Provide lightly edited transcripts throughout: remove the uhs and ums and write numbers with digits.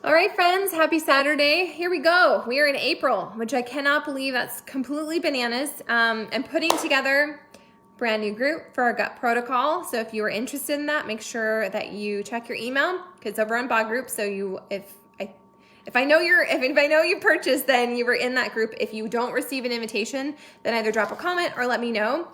All right, friends, happy Saturday. Here we go. We are in April, which I cannot believe. That's completely bananas. I'm putting together a brand new group for our gut protocol. So if you are interested in that, make sure that you check your email because it's over on Bog Group. So if I know you purchased, then you were in that group. If you don't receive an invitation, then either drop a comment or let me know.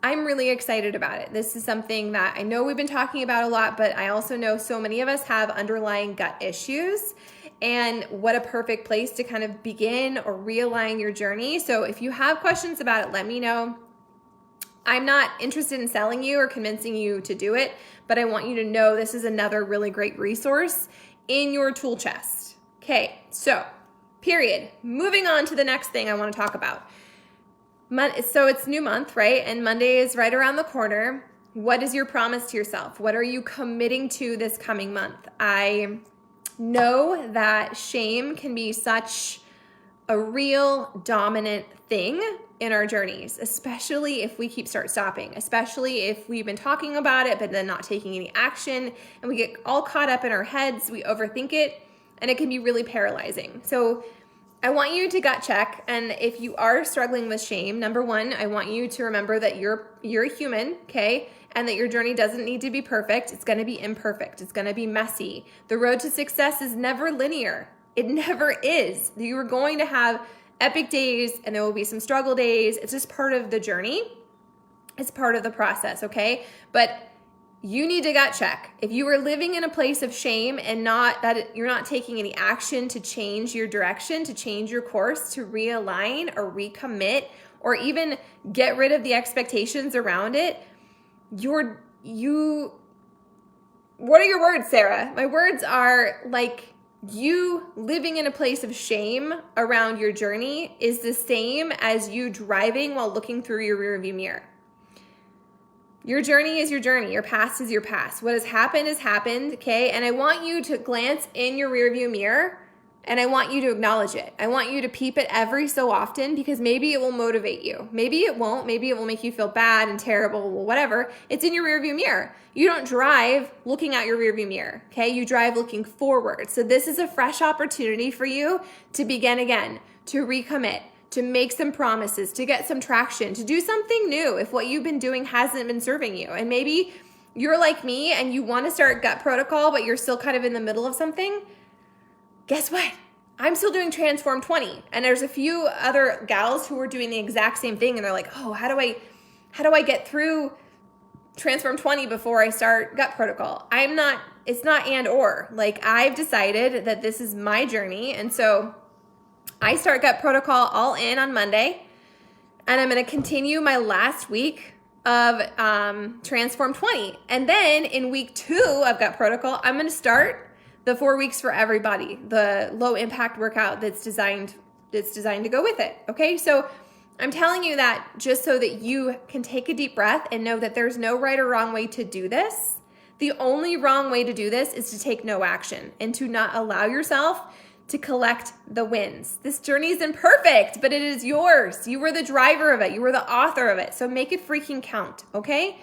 I'm really excited about it. This is something that I know we've been talking about a lot, but I also know so many of us have underlying gut issues, and what a perfect place to kind of begin or realign your journey. So if you have questions about it, let me know. I'm not interested in selling you or convincing you to do it, but I want you to know this is another really great resource in your tool chest. Okay, so period. Moving on to the next thing I want to talk about. So it's new month, right? And Monday is right around the corner. What is your promise to yourself? What are you committing to this coming month? I know that shame can be such a real dominant thing in our journeys, especially if we start stopping, especially if we've been talking about it, but then not taking any action, and we get all caught up in our heads, we overthink it, and it can be really paralyzing. So I want you to gut check, and if you are struggling with shame, number one, I want you to remember that you're a human, okay? And that your journey doesn't need to be perfect. It's gonna be imperfect. It's gonna be messy. The road to success is never linear. It never is. You are going to have epic days, and there will be some struggle days. It's just part of the journey. It's part of the process, okay? But you need to gut check. If you are living in a place of shame and you're not taking any action to change your direction, to change your course, to realign or recommit, or even get rid of the expectations around it, what are your words, Sarah? My words are like, you living in a place of shame around your journey is the same as you driving while looking through your rearview mirror. Your journey is your journey. Your past is your past. What has happened, okay? And I want you to glance in your rearview mirror, and I want you to acknowledge it. I want you to peep it every so often, because maybe it will motivate you. Maybe it won't. Maybe it will make you feel bad and terrible, whatever. It's in your rearview mirror. You don't drive looking at your rearview mirror, okay? You drive looking forward. So this is a fresh opportunity for you to begin again, to recommit, to make some promises, to get some traction, to do something new if what you've been doing hasn't been serving you. And maybe you're like me and you want to start gut protocol, but you're still kind of in the middle of something. Guess what? I'm still doing Transform 20. And there's a few other gals who are doing the exact same thing. And they're like, oh, how do I get through Transform 20 before I start gut protocol? It's not and or. Like, I've decided that this is my journey. And so I start gut protocol all in on Monday, and I'm going to continue my last week of Transform 20. And then in week 2 of gut protocol, I'm going to start the 4 weeks for everybody, the low impact workout that's designed to go with it. Okay. So I'm telling you that just so that you can take a deep breath and know that there's no right or wrong way to do this. The only wrong way to do this is to take no action and to not allow yourself to collect the wins. This journey is imperfect, but it is yours. You were the driver of it. You were the author of it. So make it freaking count, okay?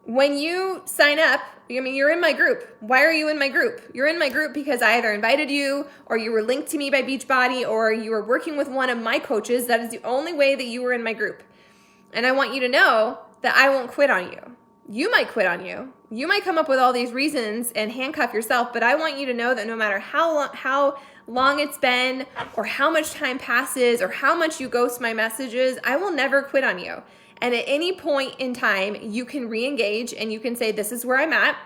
When you sign up, you're in my group. Why are you in my group? You're in my group because I either invited you, or you were linked to me by Beachbody, or you were working with one of my coaches. That is the only way that you were in my group. And I want you to know that I won't quit on you. You might quit on you. You might come up with all these reasons and handcuff yourself, but I want you to know that no matter how long it's been, or how much time passes, or how much you ghost my messages, I will never quit on you. And at any point in time, you can re-engage and you can say, this is where I'm at,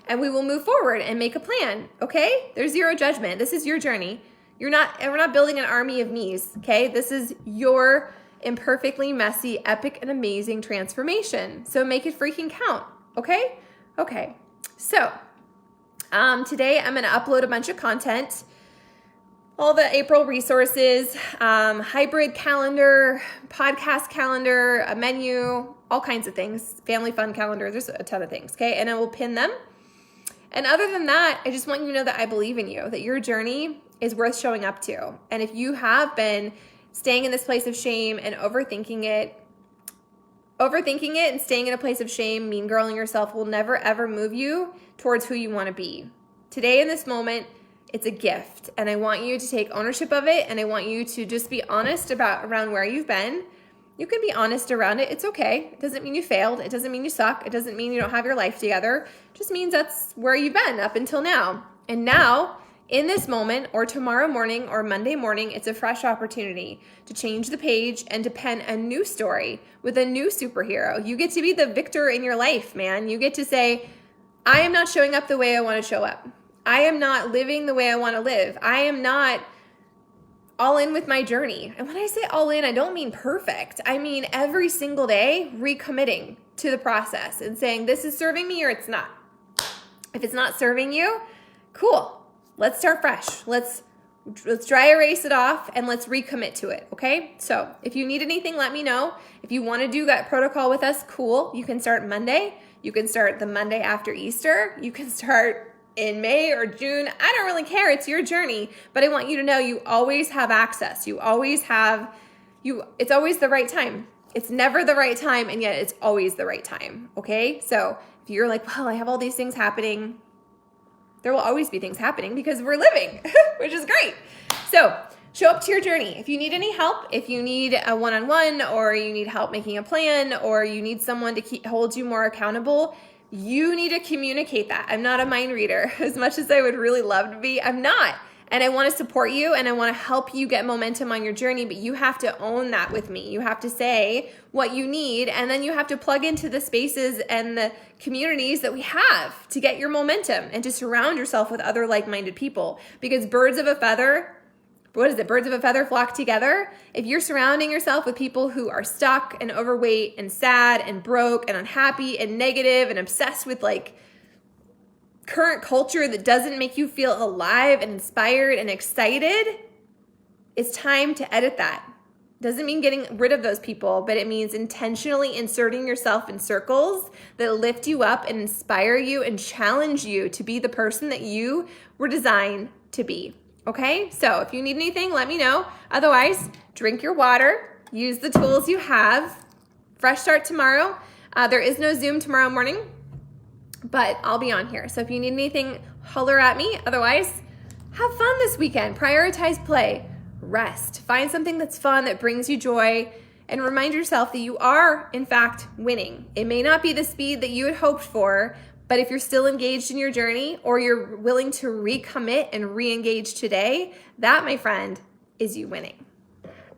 and we will move forward and make a plan, okay? There's zero judgment. This is your journey. We're not building an army of me's, okay? This is your imperfectly messy, epic, and amazing transformation. So make it freaking count, okay? Okay, so today I'm gonna upload a bunch of content, all the April resources, hybrid calendar, podcast calendar, a menu, all kinds of things, family fun calendar, there's a ton of things, okay? And I will pin them. And other than that, I just want you to know that I believe in you, that your journey is worth showing up to. And if you have been staying in this place of shame and overthinking it and staying in a place of shame, mean girling yourself will never ever move you towards who you want to be. Today in this moment, It's a gift, and I want you to take ownership of it, and I want you to just be honest around where you've been. You can be honest around it. It's okay. It doesn't mean you failed. It doesn't mean you suck. It doesn't mean you don't have your life together. It just means that's where you've been up until now. And now, in this moment, or tomorrow morning, or Monday morning, it's a fresh opportunity to change the page and to pen a new story with a new superhero. You get to be the victor in your life, man. You get to say, I am not showing up the way I want to show up. I am not living the way I want to live. I am not all in with my journey. And when I say all in, I don't mean perfect. I mean every single day recommitting to the process and saying, this is serving me or it's not. If it's not serving you, cool. Let's start fresh. Let's dry erase it off and let's recommit to it, okay? So if you need anything, let me know. If you want to do that protocol with us, cool. You can start Monday. You can start the Monday after Easter. You can start in May or June. I don't really care. It's your journey. But I want you to know you always have access. You always have, it's always the right time. It's never the right time, and yet it's always the right time, okay? So if you're like, well, I have all these things happening, there will always be things happening because we're living, which is great. So show up to your journey. If you need any help, if you need a one-on-one, or you need help making a plan, or you need someone to hold you more accountable, you need to communicate that. I'm not a mind reader. As much as I would really love to be, I'm not. And I want to support you and I want to help you get momentum on your journey, but you have to own that with me. You have to say what you need, and then you have to plug into the spaces and the communities that we have to get your momentum and to surround yourself with other like-minded people. Because birds of a feather flock together. If you're surrounding yourself with people who are stuck and overweight and sad and broke and unhappy and negative and obsessed with like current culture that doesn't make you feel alive and inspired and excited, it's time to edit that. Doesn't mean getting rid of those people, but it means intentionally inserting yourself in circles that lift you up and inspire you and challenge you to be the person that you were designed to be. Okay, so if you need anything, let me know. Otherwise, drink your water, use the tools you have. Fresh start tomorrow. There is no Zoom tomorrow morning, but I'll be on here. So if you need anything, holler at me. Otherwise, have fun this weekend. Prioritize play, rest. Find something that's fun, that brings you joy, and remind yourself that you are, in fact, winning. It may not be the speed that you had hoped for, but if you're still engaged in your journey, or you're willing to recommit and re-engage today, that, my friend, is you winning.